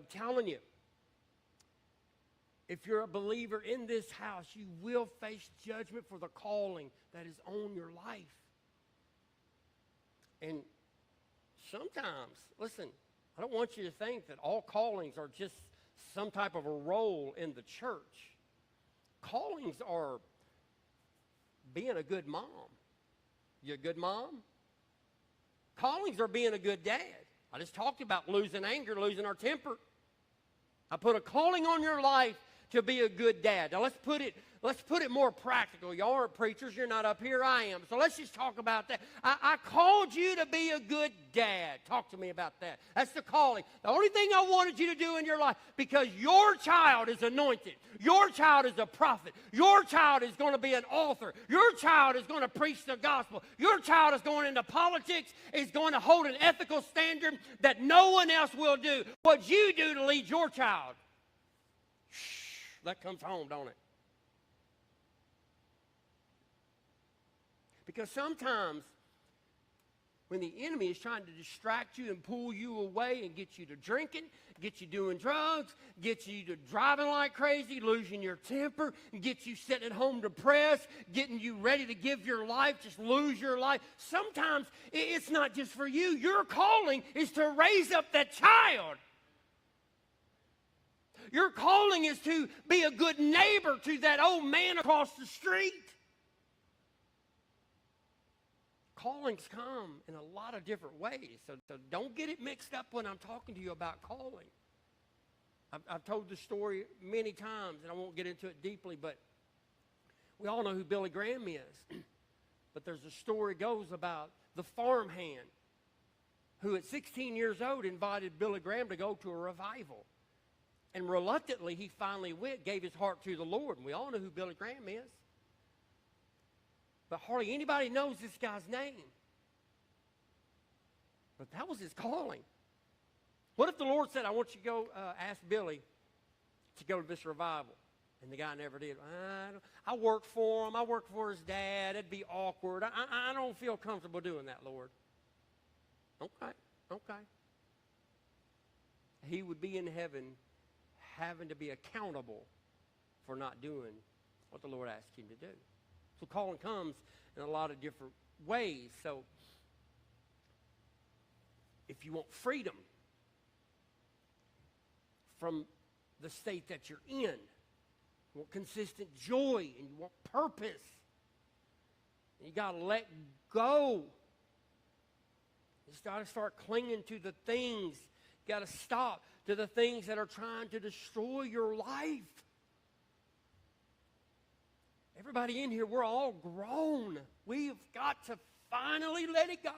telling you, if you're a believer in this house, you will face judgment for the calling that is on your life. And sometimes, listen, I don't want you to think that all callings are just some type of a role in the church. Callings are being a good mom. You a good mom? Callings are being a good dad. I just talked about losing anger, losing our temper. I put a calling on your life to be a good dad. Now let's put it more practical. Y'all aren't preachers. You're not up here. I am. So let's just talk about that. I called you to be a good dad. Talk to me about that. That's the calling. The only thing I wanted you to do in your life, because your child is anointed. Your child is a prophet. Your child is going to be an author. Your child is going to preach the gospel. Your child is going into politics, is going to hold an ethical standard that no one else will do. What you do to lead your child, that comes home, don't it? Because sometimes when the enemy is trying to distract you and pull you away and get you to drinking, get you doing drugs, get you to driving like crazy, losing your temper, get you sitting at home depressed, getting you ready to give your life, just lose your life. Sometimes it's not just for you. Your calling is to raise up that child. Your calling is to be a good neighbor to that old man across the street. Callings come in a lot of different ways, so don't get it mixed up when I'm talking to you about calling. I've told the story many times, and I won't get into it deeply, but we all know who Billy Graham is. But there's a story goes about the farmhand who at 16 years old invited Billy Graham to go to a revival. And reluctantly, he finally went, gave his heart to the Lord. And we all know who Billy Graham is. But hardly anybody knows this guy's name. But that was his calling. What if the Lord said, I want you to go ask Billy to go to this revival? And the guy never did. I worked for him. I worked for his dad. It'd be awkward. I don't feel comfortable doing that, Lord. Okay. He would be in heaven having to be accountable for not doing what the Lord asked him to do. So calling comes in a lot of different ways. So if you want freedom from the state that you're in, you want consistent joy, and you want purpose, you got to let go. You got to start clinging to the things. You got to stop to the things that are trying to destroy your life. Everybody in here, we're all grown. We've got to finally let it go.